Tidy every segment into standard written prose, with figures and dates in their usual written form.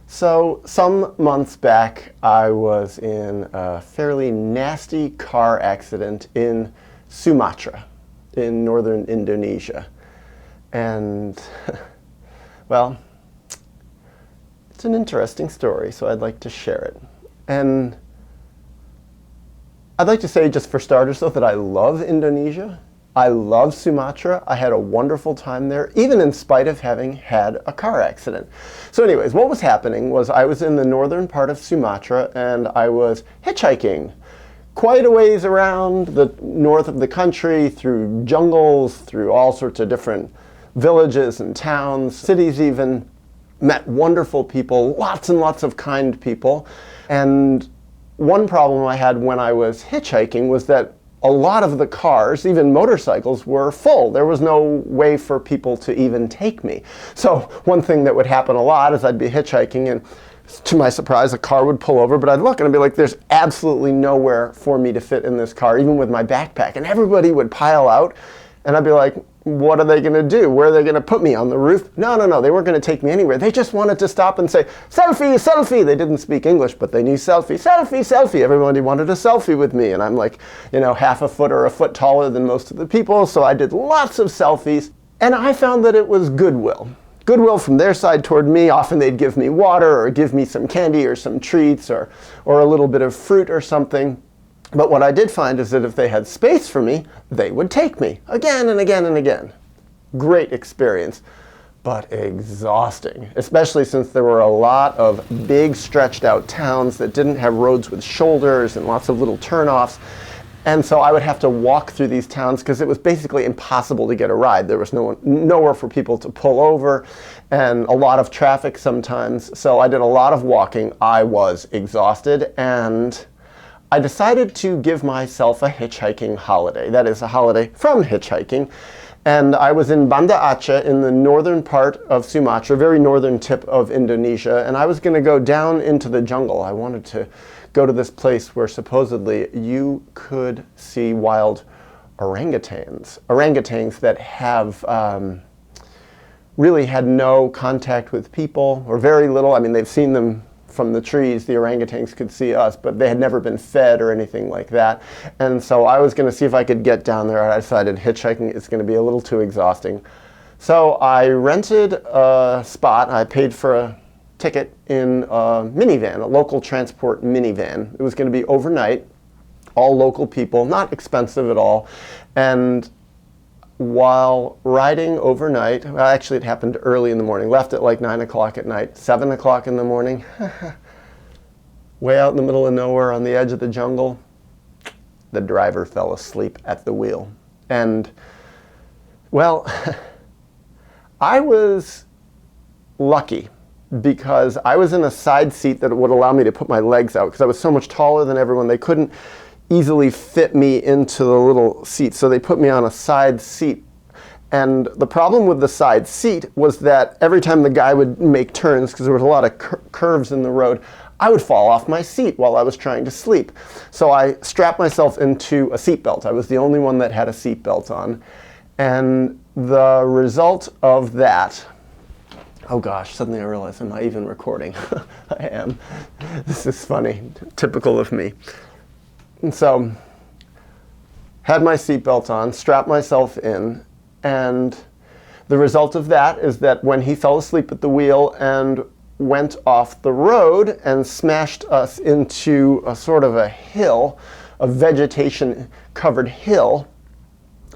So some months back, I was in a fairly nasty car accident in Sumatra, in northern Indonesia. And, well, it's an interesting story, so I'd like to share it. And I'd like to say, just for starters, though, that I love Indonesia. I love Sumatra. I had a wonderful time there, even in spite of having had a car accident. So anyways, what was happening was I was in the northern part of Sumatra and I was hitchhiking quite a ways around the north of the country, through jungles, through all sorts of different villages and towns, cities even. Met wonderful people, lots and lots of kind people. And one problem I had when I was hitchhiking was that a lot of the cars, even motorcycles, were full. There was no way for people to even take me. So one thing that would happen a lot is I'd be hitchhiking and to my surprise a car would pull over, but I'd look and I'd be like, there's absolutely nowhere for me to fit in this car, even with my backpack. And everybody would pile out and I'd be like, what are they going to do? Where are they going to put me? On the roof? No, they weren't going to take me anywhere. They just wanted to stop and say, selfie, selfie. They didn't speak English, but they knew selfie, selfie, selfie. Everybody wanted a selfie with me. And I'm like, half a foot or a foot taller than most of the people. So I did lots of selfies. And I found that it was goodwill. Goodwill from their side toward me. Often they'd give me water or give me some candy or some treats or a little bit of fruit or something. But what I did find is that if they had space for me, they would take me again and again and again. Great experience, but exhausting, especially since there were a lot of big stretched out towns that didn't have roads with shoulders and lots of little turnoffs. And so I would have to walk through these towns because it was basically impossible to get a ride. There was nowhere for people to pull over and a lot of traffic sometimes. So I did a lot of walking. I was exhausted and I decided to give myself a hitchhiking holiday. That is a holiday from hitchhiking. And I was in Banda Aceh in the northern part of Sumatra, very northern tip of Indonesia. And I was going to go down into the jungle. I wanted to go to this place where supposedly you could see wild orangutans. Orangutans that have really had no contact with people or very little. I mean, they've seen them from the trees. The orangutans could see us, but they had never been fed or anything like that. And so I was going to see if I could get down there. I decided hitchhiking is going to be a little too exhausting. So I rented a spot. I paid for a ticket in a minivan, a local transport minivan. It was going to be overnight, all local people, not expensive at all. And while riding overnight, well, actually it happened early in the morning, left at like 9 o'clock at night, 7 o'clock in the morning, way out in the middle of nowhere on the edge of the jungle, the driver fell asleep at the wheel. And, well, I was lucky because I was in a side seat that would allow me to put my legs out because I was so much taller than everyone. They couldn't easily fit me into the little seat, so they put me on a side seat. And the problem with the side seat was that every time the guy would make turns, because there was a lot of curves in the road, I would fall off my seat while I was trying to sleep. So I strapped myself into a seatbelt. I was the only one that had a seatbelt on. And the result of that, oh gosh, suddenly I realized I'm not even recording. I am. This is funny, typical of me. And so, had my seatbelt on, strapped myself in, and the result of that is that when he fell asleep at the wheel and went off the road and smashed us into a sort of a hill, a vegetation-covered hill,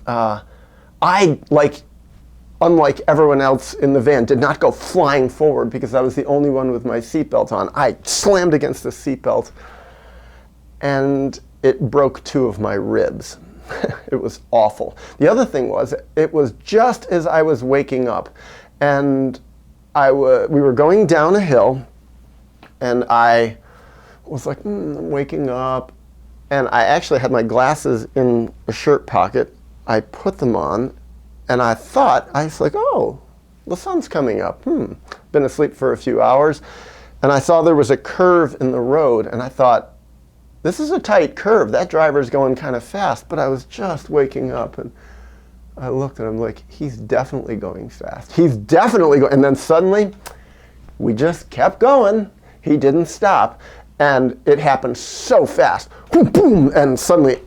unlike everyone else in the van, did not go flying forward because I was the only one with my seatbelt on. I slammed against the seatbelt, and it broke 2 of my ribs. It was awful. The other thing was, it was just as I was waking up, and we were going down a hill, and I was like, I'm waking up, and I actually had my glasses in a shirt pocket. I put them on, and I was like, oh, the sun's coming up. Been asleep for a few hours, and I saw there was a curve in the road, and I thought, this is a tight curve. That driver's going kind of fast, but I was just waking up, and I looked at him like, he's definitely going fast. He's definitely going. And then suddenly, we just kept going. He didn't stop. And it happened so fast. Boom, boom, and suddenly,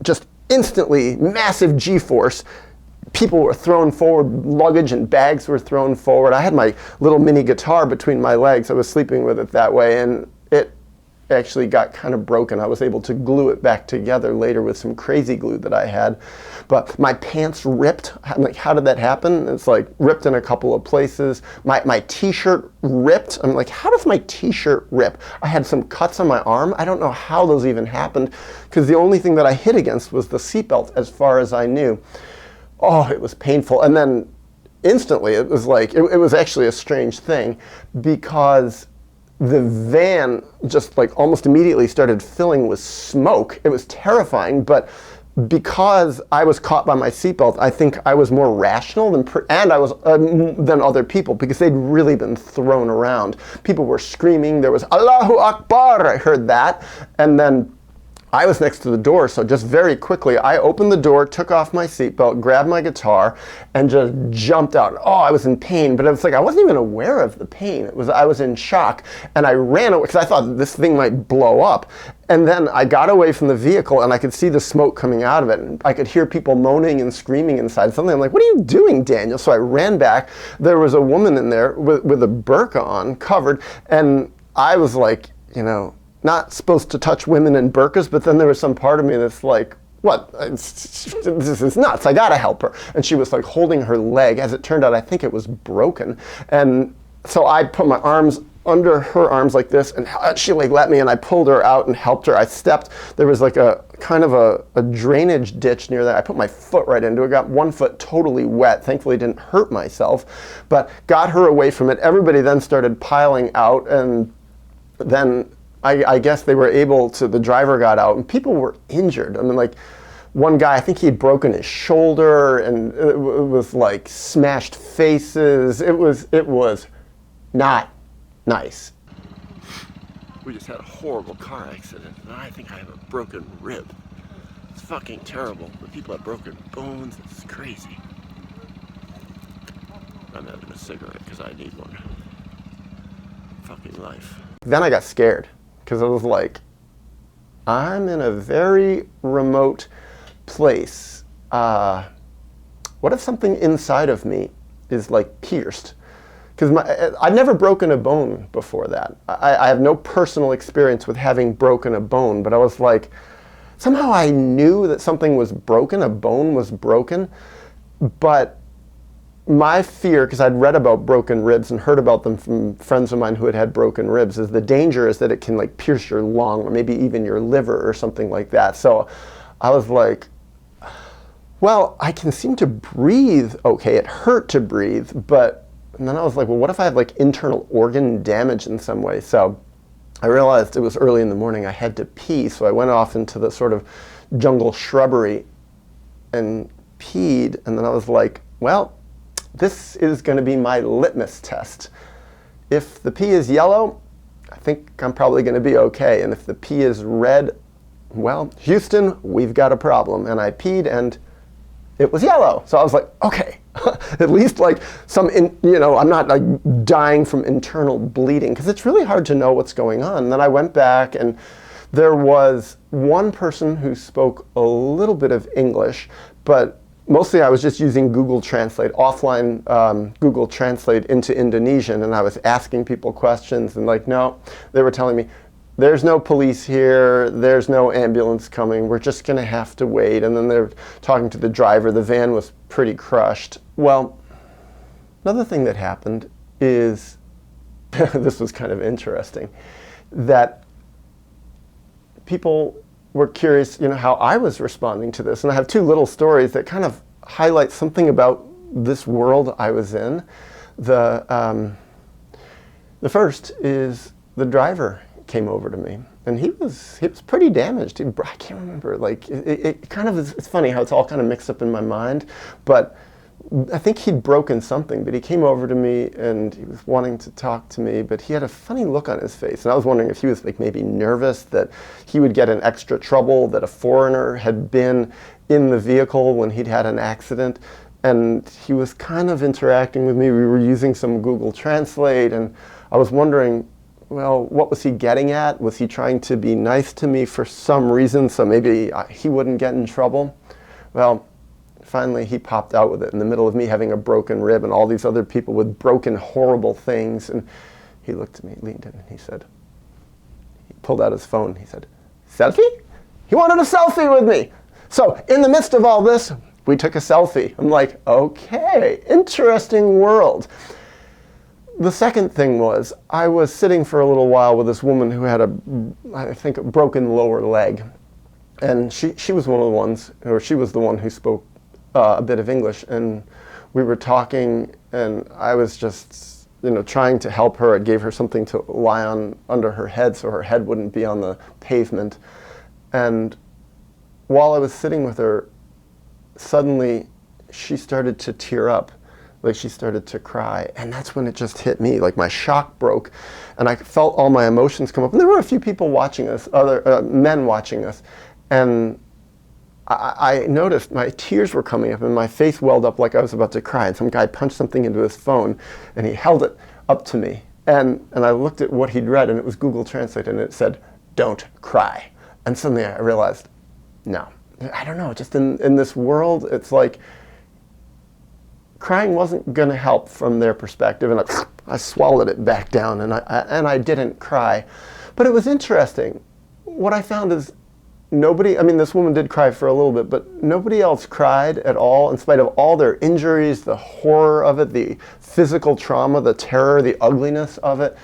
just instantly, massive G-force. People were thrown forward, luggage and bags were thrown forward. I had my little mini guitar between my legs. I was sleeping with it that way, and it actually got kind of broken. I was able to glue it back together later with some crazy glue that I had. But my pants ripped. I'm like, how did that happen? It's like ripped in a couple of places. My t-shirt ripped. I'm like, how does my t-shirt rip? I had some cuts on my arm. I don't know how those even happened, because the only thing that I hit against was the seatbelt as far as I knew. Oh, it was painful. And then instantly, it was like, it was actually a strange thing, because the van just like almost immediately started filling with smoke. It was terrifying, but because I was caught by my seatbelt, I think I was more rational than other people, because they'd really been thrown around. People were screaming. There was Allahu Akbar. I heard that, and then I was next to the door, so just very quickly, I opened the door, took off my seatbelt, grabbed my guitar, and just jumped out. Oh, I was in pain, but it was like I wasn't even aware of the pain. I was in shock, and I ran away because I thought this thing might blow up. And then I got away from the vehicle, and I could see the smoke coming out of it, and I could hear people moaning and screaming inside. Suddenly, I'm like, "What are you doing, Daniel?" So I ran back. There was a woman in there with a burqa on, covered, and I was like, not supposed to touch women in burqas, but then there was some part of me that's like, what? This is nuts. I gotta help her. And she was like holding her leg. As it turned out, I think it was broken. And so I put my arms under her arms like this, and she like let me, and I pulled her out and helped her. I stepped. There was like a kind of a drainage ditch near there. I put my foot right into it, got one foot totally wet. Thankfully, didn't hurt myself, but got her away from it. Everybody then started piling out, and then I guess they were able to, the driver got out, and people were injured. I mean, like, one guy, I think he had broken his shoulder, and it was like smashed faces. It was not nice. We just had a horrible car accident, and I think I have a broken rib. It's fucking terrible. The people have broken bones. It's crazy. I'm having a cigarette because I need one. Fucking life. Then I got scared, because I was like, I'm in a very remote place. What if something inside of me is like pierced? Because I'd never broken a bone before that. I have no personal experience with having broken a bone, but I was like, somehow I knew that something was broken, a bone was broken, but my fear, because I'd read about broken ribs and heard about them from friends of mine who had broken ribs, is the danger is that it can like pierce your lung or maybe even your liver or something like that. So I was like, well, I can seem to breathe okay. It hurt to breathe, and then I was like, well, what if I have like internal organ damage in some way? So I realized it was early in the morning. I had to pee, so I went off into the sort of jungle shrubbery and peed, and then I was like, well, this is going to be my litmus test. If the pee is yellow, I think I'm probably going to be okay. And if the pee is red, well, Houston, we've got a problem. And I peed, and it was yellow. So I was like, okay, at least like I'm not like dying from internal bleeding, because it's really hard to know what's going on. And then I went back, and there was one person who spoke a little bit of English, but mostly I was just using Google Translate, offline Google Translate into Indonesian, and I was asking people questions, and like, no, they were telling me, there's no police here, there's no ambulance coming, we're just gonna have to wait. And then they're talking to the driver, the van was pretty crushed. Well, another thing that happened is, this was kind of interesting, that people were curious, how I was responding to this. And I have two little stories that kind of highlight something about this world I was in. The first is the driver came over to me, and he was pretty damaged. I can't remember, like, it kind of is, it's funny how it's all kind of mixed up in my mind, but I think he'd broken something, but he came over to me and he was wanting to talk to me, but he had a funny look on his face, and I was wondering if he was like maybe nervous that he would get in extra trouble, that a foreigner had been in the vehicle when he'd had an accident. and he was kind of interacting with me. We were using some Google Translate, and I was wondering, well, what was he getting at? Was he trying to be nice to me for some reason, so maybe he wouldn't get in trouble? Well, finally he popped out with it in the middle of me having a broken rib and all these other people with broken, horrible things. And he looked at me, leaned in, and he said, he pulled out his phone. He said, "Selfie?" He wanted a selfie with me. So in the midst of all this, we took a selfie. I'm like, okay, interesting world. The second thing was, I was sitting for a little while with this woman who had I think, a broken lower leg. And she was one of the ones, or she was the one who spoke a bit of English. And we were talking, and I was just, trying to help her. I gave her something to lie on under her head so her head wouldn't be on the pavement. And while I was sitting with her, suddenly she started to tear up, like she started to cry, and that's when it just hit me, like my shock broke, and I felt all my emotions come up. And there were a few people watching us, other men watching us, and I noticed my tears were coming up and my face welled up like I was about to cry, and some guy punched something into his phone and he held it up to me, and I looked at what he'd read, and it was Google Translate, and it said, "Don't cry." And suddenly I realized, no, I don't know, just in this world, it's like crying wasn't going to help from their perspective, and I swallowed it back down, and I didn't cry. But it was interesting. What I found is nobody, this woman did cry for a little bit, but nobody else cried at all, in spite of all their injuries, the horror of it, the physical trauma, the terror, the ugliness of it.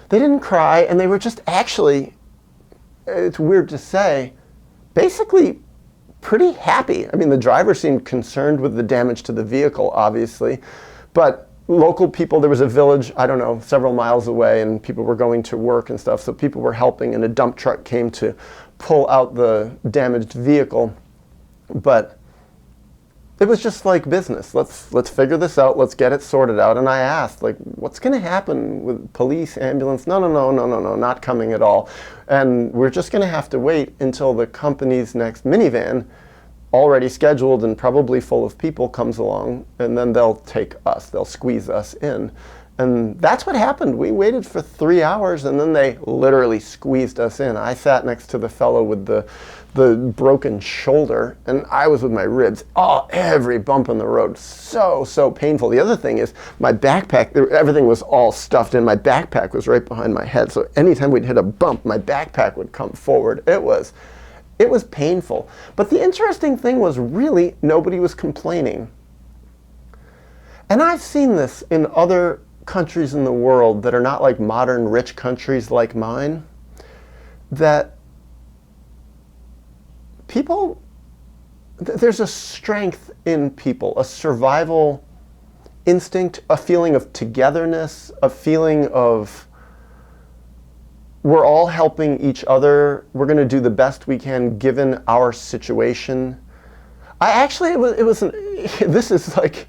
They didn't cry, and they were just actually, it's weird to say, basically pretty happy. The driver seemed concerned with the damage to the vehicle, obviously, but local people, there was a village, I don't know, several miles away, and people were going to work and stuff, so people were helping, and a dump truck came to pull out the damaged vehicle. But it was just like business. Let's figure this out, let's get it sorted out. And I asked, like, what's going to happen with police, ambulance? No, not coming at all. And we're just going to have to wait until the company's next minivan, already scheduled and probably full of people, comes along, and then they'll take us, they'll squeeze us in. And that's what happened. We waited for 3 hours, and then they literally squeezed us in. I sat next to the fellow with the broken shoulder, and I was with my ribs. Every bump in the road, so painful. The other thing is my backpack, everything was all stuffed in. My backpack was right behind my head, so anytime we'd hit a bump, my backpack would come forward. It was painful. But the interesting thing was, really, nobody was complaining. And I've seen this in other countries in the world that are not like modern rich countries like mine, that people, there's a strength in people, a survival instinct, a feeling of togetherness, a feeling of we're all helping each other, we're going to do the best we can given our situation. This is like,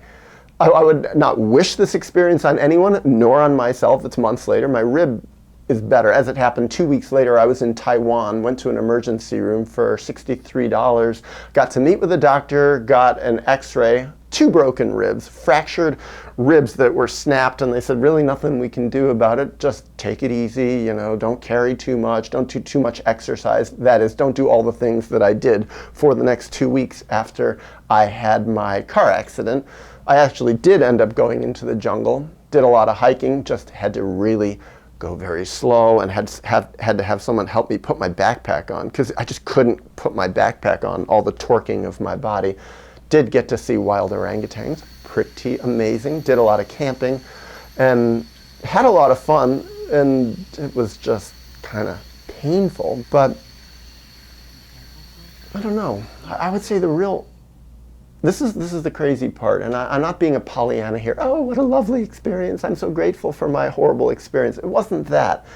I would not wish this experience on anyone, nor on myself. It's months later. My rib is better. As it happened, 2 weeks later, I was in Taiwan, went to an emergency room for $63, got to meet with a doctor, got an x-ray, 2 broken ribs, fractured ribs that were snapped, and they said, really nothing we can do about it. Just take it easy, don't carry too much, don't do too much exercise. That is, don't do all the things that I did for the next 2 weeks after I had my car accident. I actually did end up going into the jungle, did a lot of hiking, just had to really go very slow, and had to have someone help me put my backpack on, because I just couldn't put my backpack on, all the torquing of my body. Did get to see wild orangutans, pretty amazing, did a lot of camping, and had a lot of fun, and it was just kind of painful, but I don't know. I would say this is the crazy part, and I'm not being a Pollyanna here. Oh, what a lovely experience. I'm so grateful for my horrible experience. It wasn't that.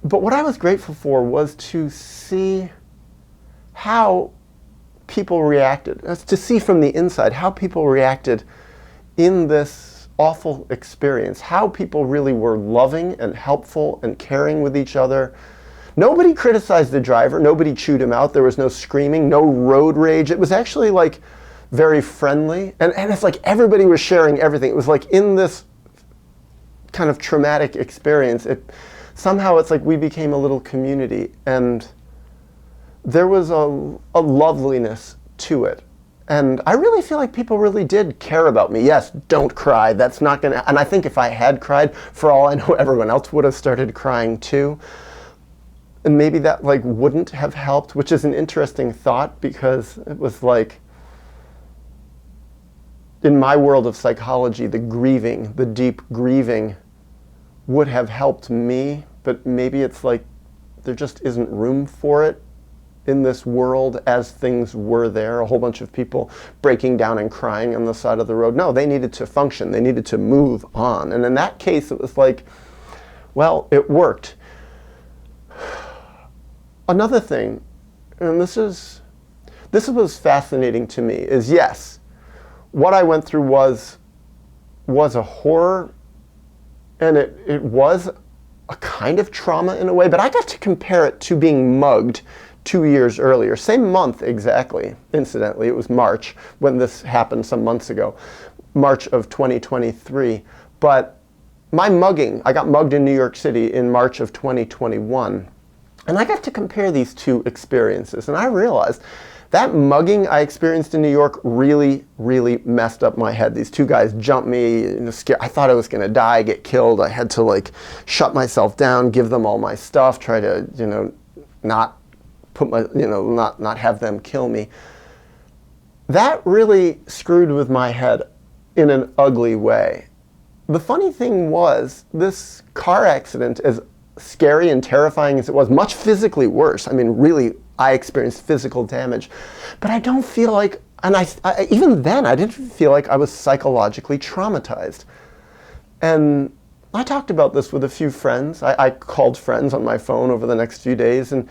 But what I was grateful for was to see how people reacted, to see from the inside how people reacted in this awful experience, how people really were loving and helpful and caring with each other. Nobody criticized the driver, nobody chewed him out, there was no screaming, no road rage. It was actually like very friendly. And it's like everybody was sharing everything. It was like in this kind of traumatic experience, somehow it's like we became a little community. And there was a loveliness to it. And I really feel like people really did care about me. Yes, don't cry. That's not going to... And I think if I had cried, for all I know, everyone else would have started crying too. And maybe that like wouldn't have helped, which is an interesting thought, because it was like, in my world of psychology, the grieving, the deep grieving would have helped me, but maybe it's like there just isn't room for it in this world as things were there, a whole bunch of people breaking down and crying on the side of the road. No, they needed to function. They needed to move on. And in that case, it was like, well, it worked. Another thing, and this was fascinating to me, is yes, what I went through was a horror, and it was a kind of trauma in a way, but I got to compare it to being mugged 2 years earlier. Same month exactly, incidentally. It was March when this happened some months ago, March of 2023. But my mugging, I got mugged in New York City in March of 2021. And I got to compare these two experiences. And I realized that mugging I experienced in New York really, really messed up my head. These two guys jumped me, scared. I thought I was going to die, get killed. I had to like shut myself down, give them all my stuff, try to, not put my, not have them kill me. That really screwed with my head in an ugly way. The funny thing was, this car accident, as scary and terrifying as it was, much physically worse. I mean, really, I experienced physical damage. But I don't feel like, and I even then, I didn't feel like I was psychologically traumatized. And I talked about this with a few friends. I called friends on my phone over the next few days, and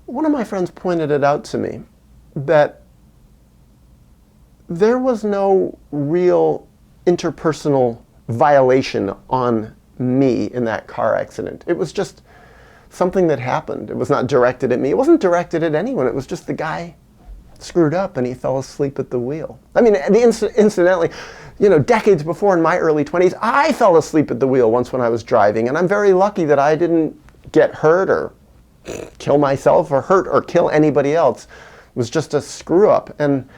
one of my friends pointed it out to me, that there was no real interpersonal violation on me in that car accident. It was just something that happened. It was not directed at me. It wasn't directed at anyone. It was just the guy screwed up and he fell asleep at the wheel. I mean, incidentally, decades before, in my early 20s, I fell asleep at the wheel once when I was driving, and I'm very lucky that I didn't get hurt or kill myself or hurt or kill anybody else. It was just a screw up. And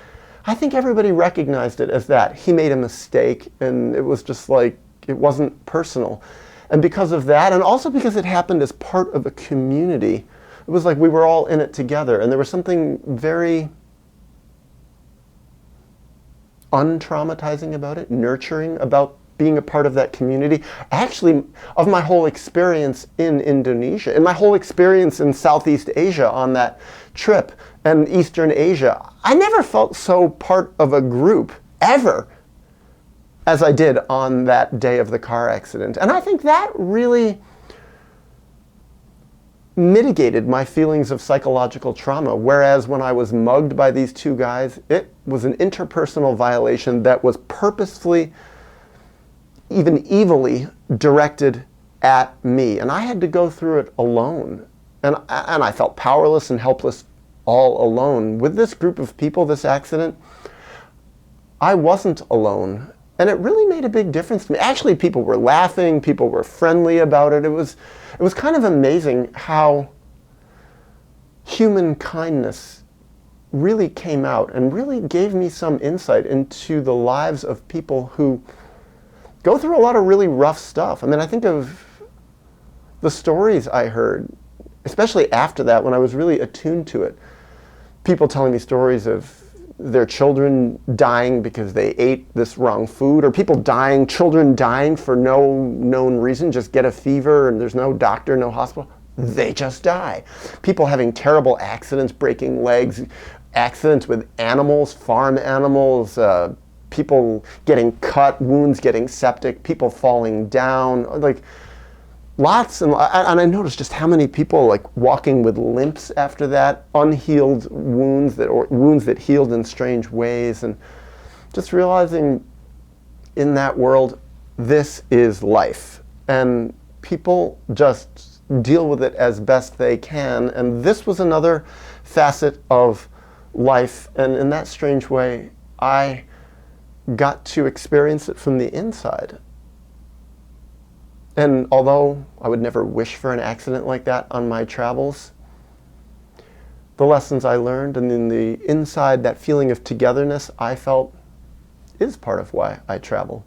I think everybody recognized it as that. He made a mistake, and it was just like, it wasn't personal. And because of that, and also because it happened as part of a community, it was like we were all in it together. And there was something very untraumatizing about it, nurturing about being a part of that community. Actually, of my whole experience in Indonesia, and my whole experience in Southeast Asia on that trip, and Eastern Asia, I never felt so part of a group, ever, as I did on that day of the car accident. And I think that really mitigated my feelings of psychological trauma, whereas when I was mugged by these two guys, it was an interpersonal violation that was purposefully, even evilly, directed at me. And I had to go through it alone. And I felt powerless and helpless all alone. With this group of people, this accident, I wasn't alone. And it really made a big difference to me. Actually, people were laughing, people were friendly about it. It was kind of amazing how human kindness really came out and really gave me some insight into the lives of people who go through a lot of really rough stuff. I mean, I think of the stories I heard, especially after that, when I was really attuned to it. People telling me stories of their children dying because they ate this wrong food, or children dying for no known reason, just get a fever and there's no doctor, no hospital. They just die. People having terrible accidents, breaking legs, accidents with animals, farm animals, people getting cut, wounds getting septic, people falling down, like lots. And I noticed just how many people like walking with limps after that, unhealed wounds that healed in strange ways, and just realizing in that world, this is life. And people just deal with it as best they can. And this was another facet of life. And in that strange way, I got to experience it from the inside. And although I would never wish for an accident like that on my travels, the lessons I learned and then the inside, that feeling of togetherness I felt, is part of why I travel.